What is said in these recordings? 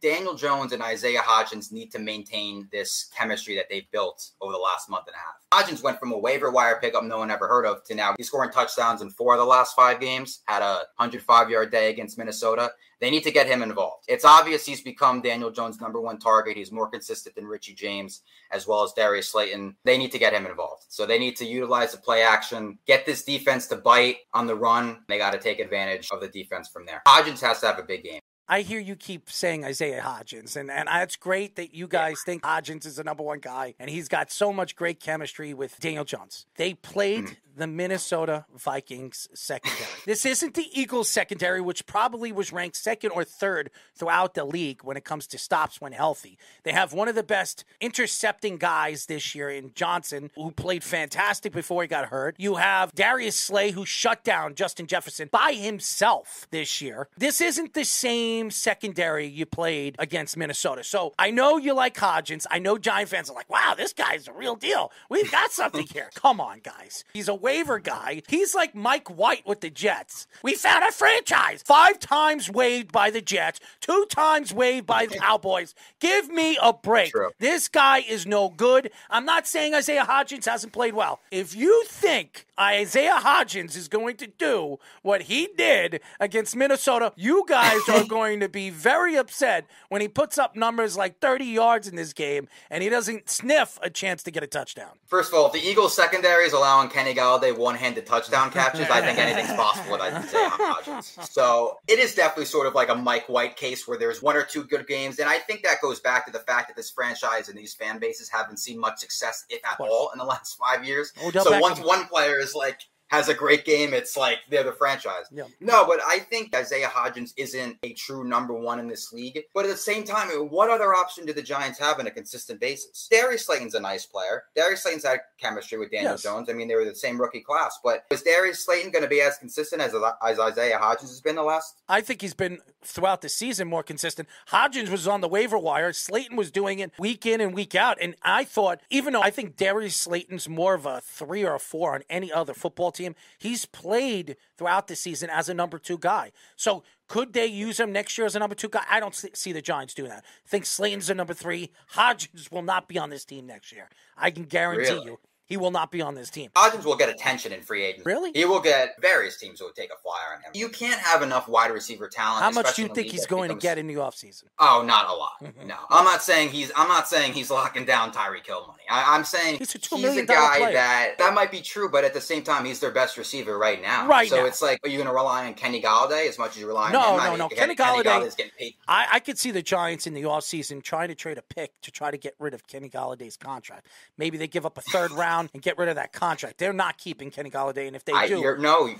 Daniel Jones and Isaiah Hodgins need to maintain this chemistry that they've built over the last month and a half. Hodgins went from a waiver wire pickup no one ever heard of to now he's scoring touchdowns in 4 of the last 5 games, had a 105-yard day against Minnesota. They need to get him involved. It's obvious he's become Daniel Jones' #1 target. He's more consistent than Richie James as well as Darius Slayton. They need to get him involved. So they need to utilize the play action, get this defense to bite on the run. They got to take advantage of the defense from there. Hodgins has to have a big game. I hear you keep saying Isaiah Hodgins, and it's great that you guys think Hodgins is the #1 guy, and he's got so much great chemistry with Daniel Jones. They played the Minnesota Vikings secondary. This isn't the Eagles secondary, which probably was ranked 2nd or 3rd throughout the league when it comes to stops when healthy. They have one of the best intercepting guys this year in Johnson, who played fantastic before he got hurt. You have Darius Slay, who shut down Justin Jefferson by himself this year. This isn't the same secondary you played against Minnesota. So I know you like Hodgins. I know Giant fans are like, wow, this guy's a real deal. We've got something here. Come on, guys. He's a waiver guy. He's like Mike White with the Jets. We found a franchise. 5 times waived by the Jets, 2 times waived by the Cowboys. Give me a break. True. This guy is no good. I'm not saying Isaiah Hodgins hasn't played well. If you think Isaiah Hodgins is going to do what he did against Minnesota, you guys are going to be very upset when he puts up numbers like 30 yards in this game and he doesn't sniff a chance to get a touchdown. First of all, if the Eagles secondary is allowing Kenny Golladay one-handed touchdown catches, I think anything's possible with Isaiah Hodgins. So it is definitely sort of like a Mike White case where there's 1 or 2 good games. And I think that goes back to the fact that this franchise and these fan bases haven't seen much success, if at all, in the last 5 years. Odell So Beckham. once one player is like, has a great game, it's like they're the franchise. Yeah. No, but I think Isaiah Hodgins isn't a true #1 in this league. But at the same time, what other option do the Giants have on a consistent basis? Darius Slayton's a nice player. Darius Slayton's had chemistry with Daniel Jones. I mean, they were the same rookie class. But is Darius Slayton going to be as consistent as Isaiah Hodgins has been the last? I think he's been, throughout the season, more consistent. Hodgins was on the waiver wire. Slayton was doing it week in and week out. And I thought, even though I think Darius Slayton's more of a 3 or a 4 on any other football team, he's played throughout the season as a #2 guy. So could they use him next year as a #2 guy? I don't see the Giants doing that. I think Slayton's a #3. Hodgins will not be on this team next year. I can guarantee you. He will not be on this team. Hodgins will get attention in free agency. Really? He will get various teams who will take a flyer on him. You can't have enough wide receiver talent. How much do you think he's going to get in the offseason? Oh, not a lot. No, I'm not saying he's locking down Tyreek Hill money. I'm saying he's a guy player. that might be true, but at the same time, he's their best receiver right now. So it's like, are you going to rely on Kenny Golladay as much as you rely on him? No. Kenny Galladay's getting paid. I could see the Giants in the offseason trying to trade a pick to try to get rid of Kenny Galladay's contract. Maybe they give up a 3rd round and get rid of that contract. They're not keeping Kenny Golladay, and if they do,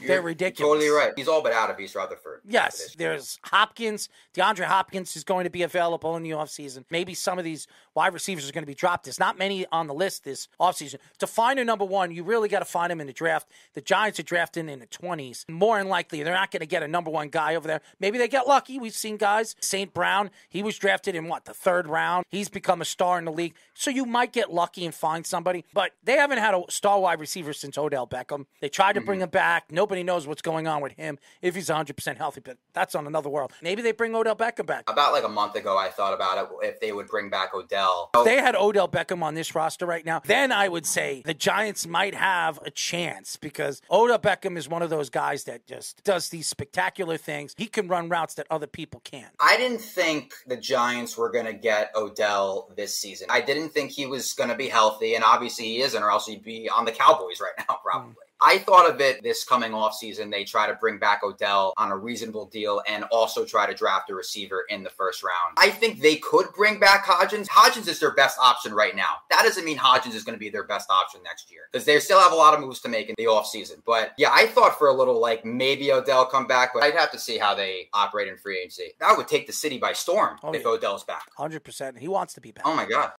they're ridiculous. Totally right. He's all but out of East Rutherford. Yes, there's Hopkins. DeAndre Hopkins is going to be available in the offseason. Maybe some of these wide receivers are going to be dropped. There's not many on the list this offseason. To find a #1, you really got to find him in the draft. The Giants are drafting in the 20s. More than likely, they're not going to get a #1 guy over there. Maybe they get lucky. We've seen guys. St. Brown, he was drafted in, the 3rd round. He's become a star in the league. So you might get lucky and find somebody. But they haven't had a star wide receiver since Odell Beckham. They tried to bring him back. Nobody knows what's going on with him if he's 100% healthy, but that's on another world. Maybe they bring Odell Beckham back. About like a month ago, I thought about it if they would bring back Odell. If they had Odell Beckham on this roster right now, then I would say the Giants might have a chance because Odell Beckham is one of those guys that just does these spectacular things. He can run routes that other people can't. I didn't think the Giants were going to get Odell this season. I didn't think he was going to be healthy, and obviously he isn't, or else he'd be on the Cowboys right now, probably. I thought of it this coming offseason. They try to bring back Odell on a reasonable deal and also try to draft a receiver in the 1st round. I think they could bring back Hodgins. Hodgins is their best option right now. That doesn't mean Hodgins is going to be their best option next year because they still have a lot of moves to make in the offseason. But yeah, I thought for a little maybe Odell come back, but I'd have to see how they operate in free agency. That would take the city by storm if Odell's back. 100%. He wants to be back. Oh my God.